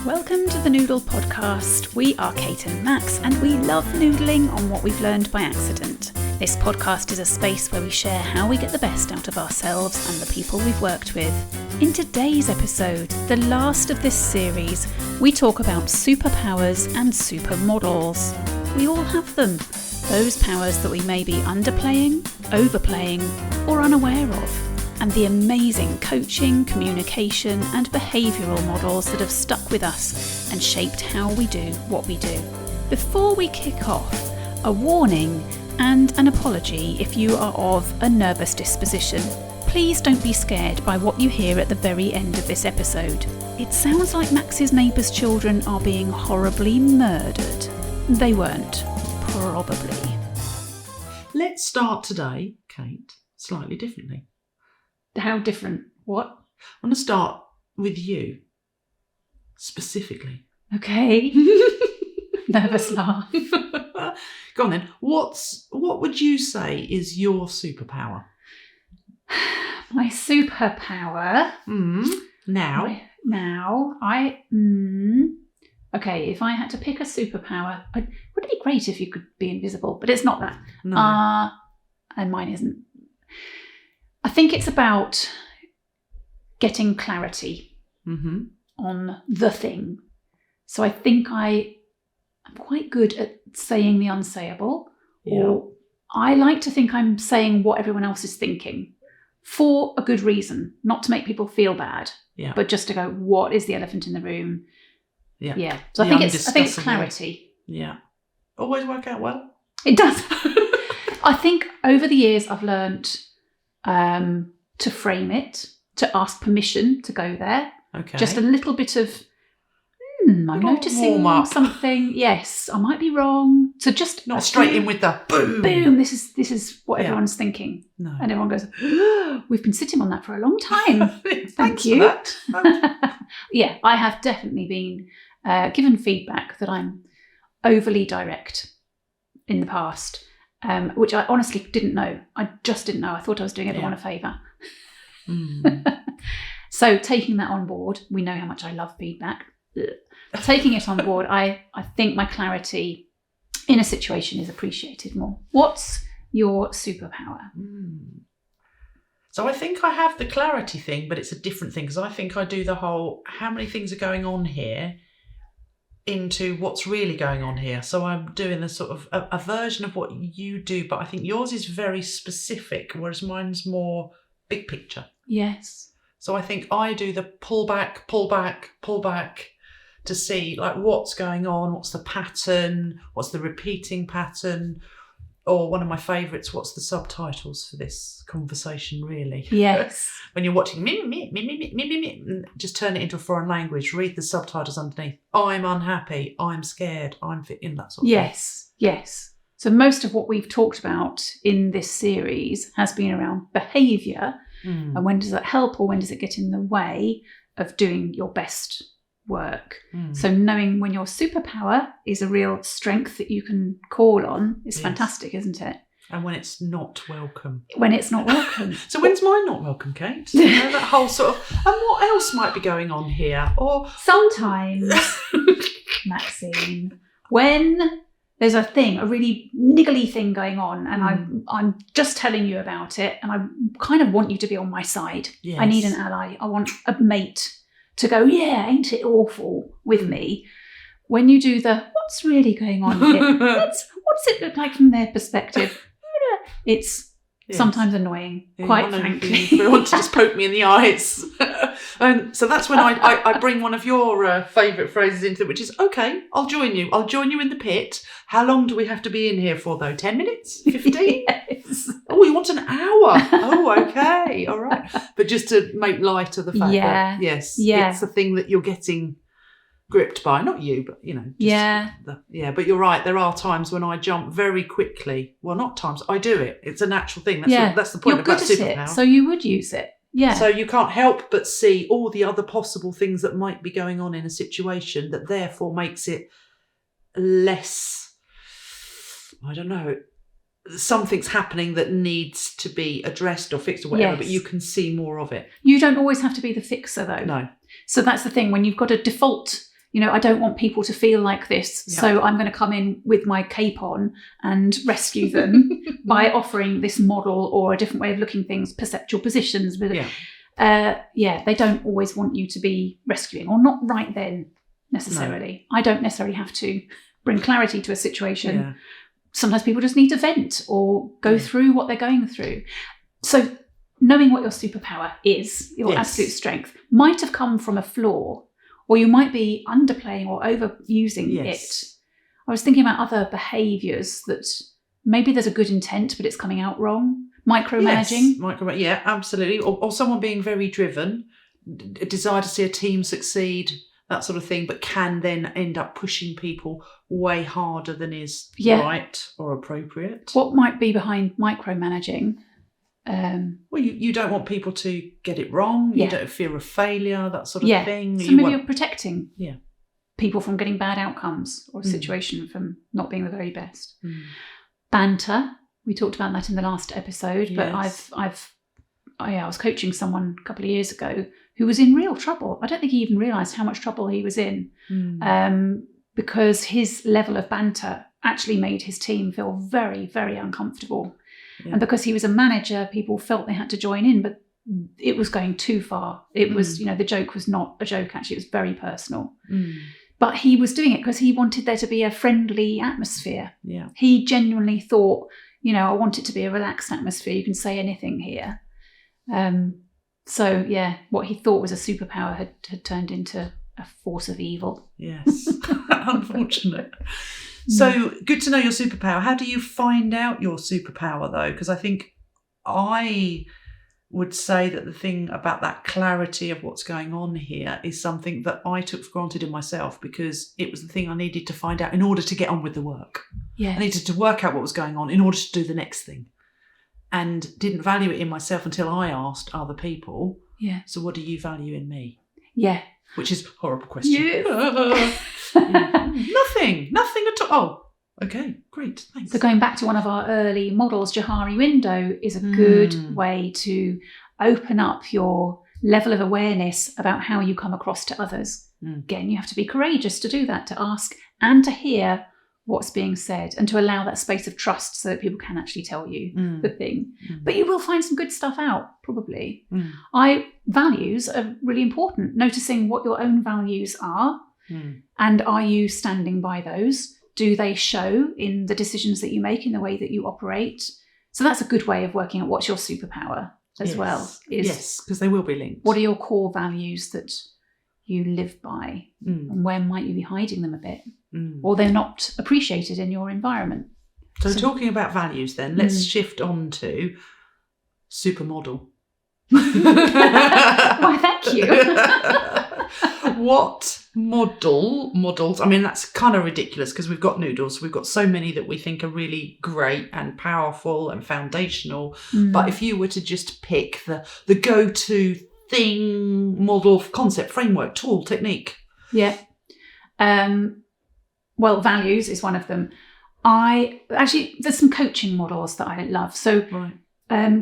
Welcome to the Noodle Podcast. We are Kate and Max, and we love noodling on what we've learned by accident. This podcast is a space where we share how we get the best out of ourselves and the people we've worked with. In today's episode, the last of this series, we talk about superpowers and supermodels. We all have them. Those powers that we may be underplaying, overplaying, or unaware of. And the amazing coaching, communication and behavioural models that have stuck with us and shaped how we do what we do. Before we kick off, a warning and an apology if you are of a nervous disposition. Please don't be scared by what you hear at the very end of this episode. It sounds like Max's neighbour's children are being horribly murdered. They weren't, probably. Let's start today, Kate, slightly differently. How different? What? I want to start with you, specifically. Okay. Nervous laugh. Go on then. What would you say is your superpower? My superpower? Okay, if I had to pick a superpower, would it be great if you could be invisible? But it's not that. No. And mine isn't. I think it's about getting clarity on the thing. So I think I'm quite good at saying the unsayable. Yeah. Or I like to think I'm saying what everyone else is thinking for a good reason, not to make people feel bad, but just to go, what is the elephant in the room? Yeah. So I think it's clarity. Yeah. Always work out well. It does. I think over the years I've learned to frame it, to ask permission to go there. Okay. Just a little bit of, I'm noticing something. Yes, I might be wrong. So just not straight in with the boom. Boom. This is what everyone's thinking. No. And everyone goes, we've been sitting on that for a long time. Thank you. For that. Yeah, I have definitely been given feedback that I'm overly direct in the past. Which I honestly didn't know. I just didn't know. I thought I was doing everyone a favour. So taking that on board, we know how much I love feedback. Taking it on board, I think my clarity in a situation is appreciated more. What's your superpower? So I think I have the clarity thing, but it's a different thing because I think I do the whole, how many things are going on here into what's really going on here. So I'm doing a sort of a version of what you do, but I think yours is very specific, whereas mine's more big picture. Yes. So I think I do the pull back to see like what's going on, what's the pattern, what's the repeating pattern, or one of my favourites, what's the subtitles for this conversation really? Yes. When you're watching, just turn it into a foreign language, read the subtitles underneath. I'm unhappy, I'm scared, I'm in that sort of thing. Yes. So most of what we've talked about in this series has been around behaviour and when does that help or when does it get in the way of doing your best work. So knowing when your superpower is a real strength that you can call on is fantastic, isn't it? And when it's not welcome. When it's not welcome. So when's mine not welcome, Kate? You know, that whole sort of, and what else might be going on here? Or sometimes, Maxine, when there's a thing, a really niggly thing going on, and I'm just telling you about it, and I kind of want you to be on my side. Yes. I need an ally. I want a mate to go, yeah, ain't it awful with me? When you do the, what's really going on here? What's it look like from their perspective? It's sometimes annoying, quite frankly. You want to just poke me in the eyes. And so that's when I bring one of your favourite phrases into it, which is, okay, I'll join you. I'll join you in the pit. How long do we have to be in here for, though? 10 minutes? 15? Yes. Oh, you want an hour? Oh, okay. All right. But just to make light of the fact that, yes, it's the thing that you're getting gripped by. Not you, but, you know. But you're right. There are times when I jump very quickly. Well, not times. I do it. It's a natural thing. That's the point you're about good at superpower. it, so you would use it. Yeah. So you can't help but see all the other possible things that might be going on in a situation that therefore makes it less, I don't know, something's happening that needs to be addressed or fixed or whatever, but you can see more of it. You don't always have to be the fixer though. No. So that's the thing, when you've got a default I don't want people to feel like this, so I'm going to come in with my cape on and rescue them by offering this model or a different way of looking things, perceptual positions. They don't always want you to be rescuing, or not right then necessarily. No. I don't necessarily have to bring clarity to a situation. Yeah. Sometimes people just need to vent or go through what they're going through. So knowing what your superpower is, your absolute strength, might have come from a flaw, or you might be underplaying or overusing it. I was thinking about other behaviours that maybe there's a good intent, but it's coming out wrong. Micromanaging. Yes, absolutely. Or someone being very driven, a desire to see a team succeed, that sort of thing, but can then end up pushing people way harder than is right or appropriate. What might be behind micromanaging? Well, you don't want people to get it wrong. You don't fear of failure, that sort of thing. So maybe you're protecting people from getting bad outcomes or a situation from not being the very best. Banter. We talked about that in the last episode, but I was coaching someone a couple of years ago who was in real trouble. I don't think he even realised how much trouble he was in, because his level of banter actually made his team feel very, very uncomfortable. Yeah. And because he was a manager, people felt they had to join in, but it was going too far. It was, the joke was not a joke, actually. It was very personal. But he was doing it because he wanted there to be a friendly atmosphere. Yeah. He genuinely thought, I want it to be a relaxed atmosphere. You can say anything here. What he thought was a superpower had turned into a force of evil. Yes, unfortunate. So good to know your superpower. How do you find out your superpower, though? Because I think I would say that the thing about that clarity of what's going on here is something that I took for granted in myself, because it was the thing I needed to find out in order to get on with the work. Yeah. I needed to work out what was going on in order to do the next thing, and didn't value it in myself until I asked other people. Yeah. So what do you value in me? Yeah. Which is a horrible question. Yes. Nothing at all. Oh, okay, great, thanks. So going back to one of our early models, Johari window is a good way to open up your level of awareness about how you come across to others. Again, you have to be courageous to do that, to ask and to hear what's being said, and to allow that space of trust so that people can actually tell you the thing. But you will find some good stuff out, probably. Values are really important. Noticing what your own values are, and are you standing by those? Do they show in the decisions that you make, in the way that you operate? So that's a good way of working out what's your superpower as well. Yes, because they will be linked. What are your core values that you live by, and where might you be hiding them a bit? Or they're not appreciated in your environment. So talking about values then, let's shift on to supermodel. Why, thank you. What models, I mean, that's kind of ridiculous because we've got noodles. We've got so many that we think are really great and powerful and foundational. But if you were to just pick the go-to thing, model, concept, framework, tool, technique. Yeah. Well, values is one of them. There's some coaching models that I love. So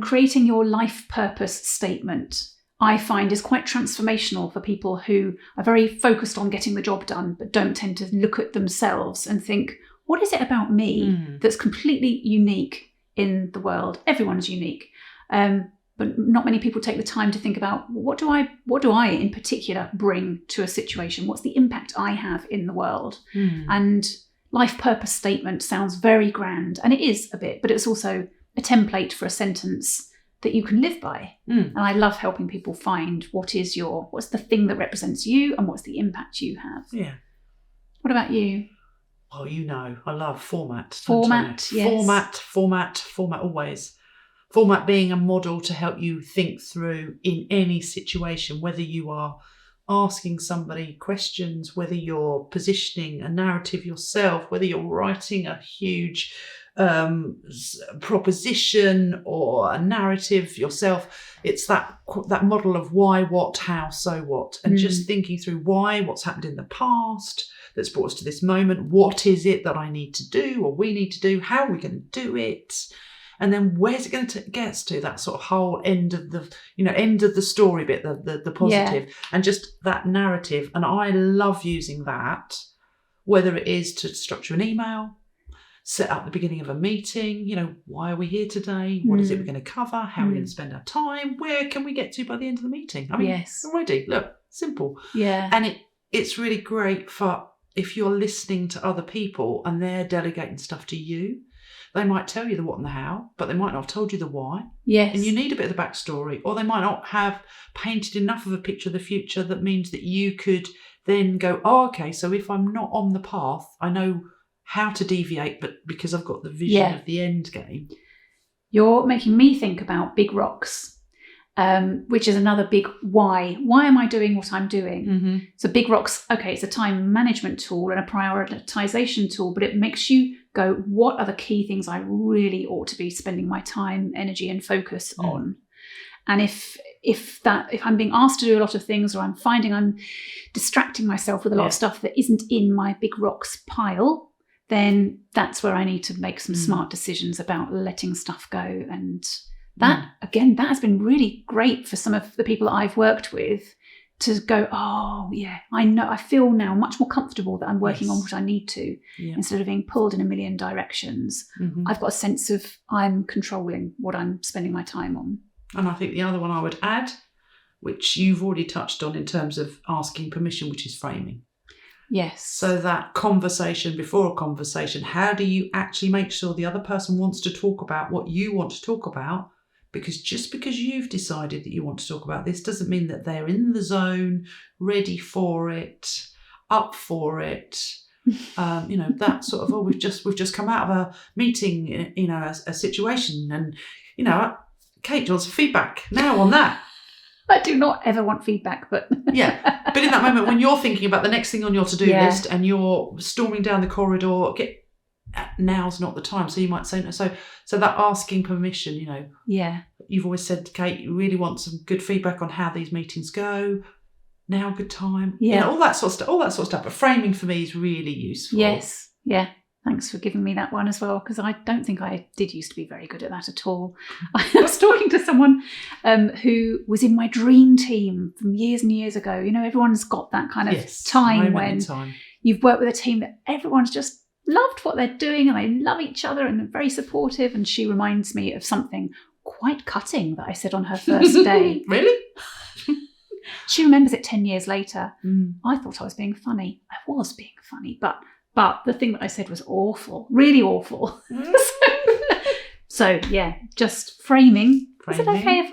creating your life purpose statement, I find, is quite transformational for people who are very focused on getting the job done, but don't tend to look at themselves and think, what is it about me that's completely unique in the world? Everyone's unique. But not many people take the time to think about, what do I in particular bring to a situation? What's the impact I have in the world? And life purpose statement sounds very grand, and it is a bit, but it's also a template for a sentence that you can live by. And I love helping people find what's the thing that represents you, and what's the impact you have. Yeah. What about you? Oh, I love format. Format, yes. Format always. Format being a model to help you think through in any situation, whether you are asking somebody questions, whether you're positioning a narrative yourself, whether you're writing a huge proposition or a narrative yourself. It's that model of why, what, how, so what, and just thinking through why, what's happened in the past that's brought us to this moment, what is it that I need to do or we need to do, how are we going to do it? And then where's it going to get us to? That sort of whole end of the story bit, the positive, and just that narrative. And I love using that, whether it is to structure an email, set up the beginning of a meeting, why are we here today? What is it we're going to cover? How are we going to spend our time? Where can we get to by the end of the meeting? I mean, yes. Already, look, simple. Yeah. And it's really great for if you're listening to other people and they're delegating stuff to you. They might tell you the what and the how, but they might not have told you the why. Yes. And you need a bit of the backstory, or they might not have painted enough of a picture of the future that means that you could then go, oh, okay, so if I'm not on the path, I know how to deviate, but because I've got the vision of the end game. You're making me think about big rocks, which is another big why. Why am I doing what I'm doing? Mm-hmm. So big rocks, okay, it's a time management tool and a prioritization tool, but it makes you go, what are the key things I really ought to be spending my time, energy and focus on? And if I'm being asked to do a lot of things, or I'm finding I'm distracting myself with a lot of stuff that isn't in my big rocks pile, then that's where I need to make some smart decisions about letting stuff go. And that, again, that has been really great for some of the people that I've worked with to go, oh, yeah, I feel now much more comfortable that I'm working on what I need to, instead of being pulled in a million directions. Mm-hmm. I've got a sense of I'm controlling what I'm spending my time on. And I think the other one I would add, which you've already touched on in terms of asking permission, which is framing. Yes. So that conversation before a conversation, how do you actually make sure the other person wants to talk about what you want to talk about? Because just because you've decided that you want to talk about this doesn't mean that they're in the zone, ready for it, up for it. That sort of, we've just come out of a meeting, a situation, and Kate wants feedback now on that. I do not ever want feedback, but but in that moment when you're thinking about the next thing on your to-do list and you're storming down the corridor, now's not the time. So you might say no. So that asking permission, you've always said, Kate, you really want some good feedback on how these meetings go. Now, good time. All that sort of stuff. But framing for me is really useful. Yes. Yeah. Thanks for giving me that one as well, because I don't think I did used to be very good at that at all. I was talking to someone who was in my dream team from years and years ago. Everyone's got that kind of time when you've worked with a team that everyone's just loved what they're doing and they love each other and they're very supportive. And she reminds me of something quite cutting that I said on her first day. Really? She remembers it 10 years later. I thought I was being funny. I was being funny, but the thing that I said was awful, really awful. So yeah, just framing. Is it okay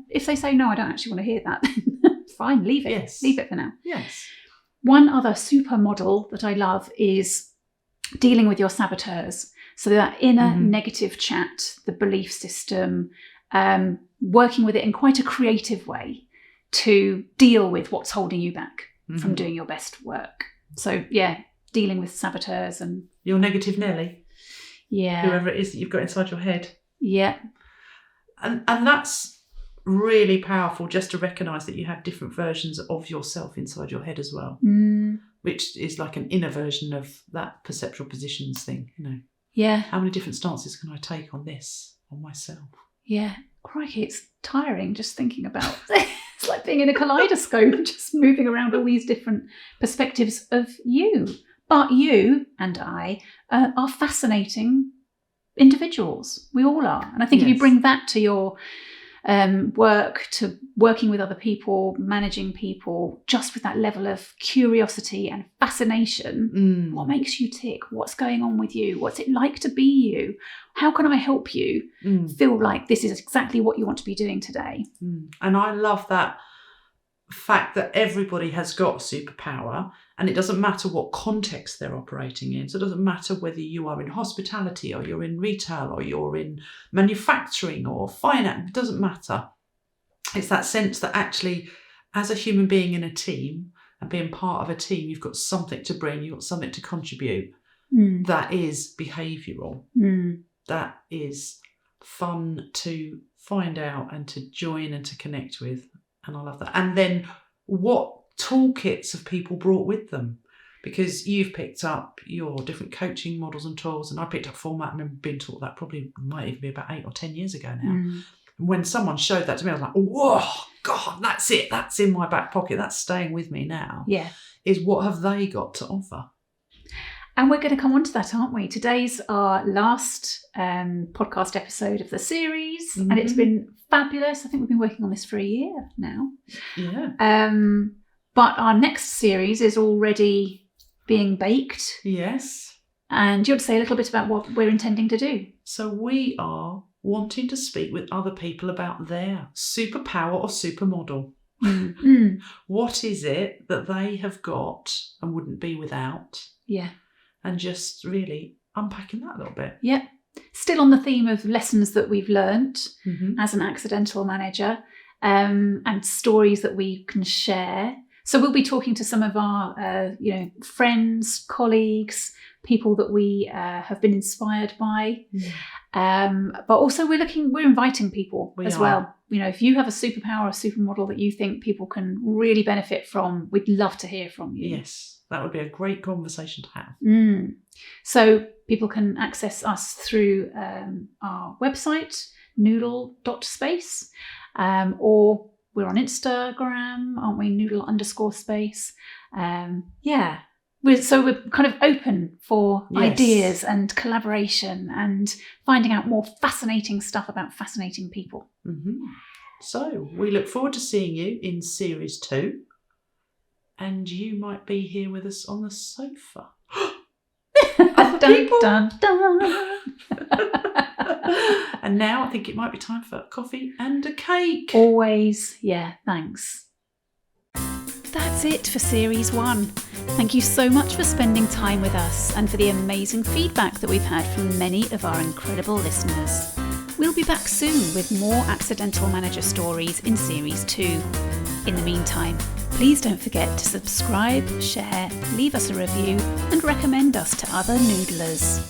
if they say no, I don't actually want to hear that, then fine, leave it. Yes. Leave it for now. Yes. One other super model that I love is dealing with your saboteurs. So that inner negative chat, the belief system, working with it in quite a creative way to deal with what's holding you back from doing your best work. So yeah, dealing with saboteurs and your negative Nelly. Yeah. Whoever it is that you've got inside your head. Yeah. And that's really powerful, just to recognise that you have different versions of yourself inside your head as well. Which is like an inner version of that perceptual positions thing, Yeah. How many different stances can I take on this, on myself? Yeah. Crikey, it's tiring just thinking about it's like being in a kaleidoscope, just moving around all these different perspectives of you. But you and I are fascinating individuals. We all are. And I think if you bring that to your work, to working with other people, managing people, just with that level of curiosity and fascination, what makes you tick? What's going on with you? What's it like to be you? How can I help you feel like this is exactly what you want to be doing today? And I love that fact that everybody has got a superpower, and it doesn't matter what context they're operating in. So it doesn't matter whether you are in hospitality or you're in retail or you're in manufacturing or finance. It doesn't matter. It's that sense that actually, as a human being in a team and being part of a team, you've got something to bring, you've got something to contribute. That is behavioural. That is fun to find out and to join and to connect with. And I love that. And then what toolkits have people brought with them? because you've picked up your different coaching models and tools, and I picked up format. I remember being taught that probably might even be about 8 or 10 years ago now. When someone showed that to me, I was like, whoa, God, that's it. That's in my back pocket. That's staying with me now. Yeah. Is what have they got to offer? And we're going to come on to that, aren't we? Today's our last podcast episode of the series, and it's been fabulous. I think we've been working on this for a year now. Yeah. But our next series is already being baked. Yes. And do you want to say a little bit about what we're intending to do? So we are wanting to speak with other people about their superpower or supermodel. What is it that they have got and wouldn't be without? Yeah. And just really unpacking that a little bit. Yeah. Still on the theme of lessons that we've learnt as an accidental manager, and stories that we can share. So we'll be talking to some of our, friends, colleagues, people that we have been inspired by. But also we're inviting people as well. If you have a superpower or supermodel that you think people can really benefit from, we'd love to hear from you. Yes, that would be a great conversation to have. So people can access us through our website, noodle.space, or we're on Instagram, aren't we? Noodle_space. We're kind of open for ideas and collaboration and finding out more fascinating stuff about fascinating people. So we look forward to seeing you in series 2, and you might be here with us on the sofa. Dun, dun, dun. And now I think it might be time for coffee and a cake. Always, yeah, thanks. That's it for series 1. Thank you so much for spending time with us and for the amazing feedback that we've had from many of our incredible listeners. We'll be back soon with more accidental manager stories in series 2. In the meantime, please don't forget to subscribe, share, leave us a review and recommend us to other noodlers.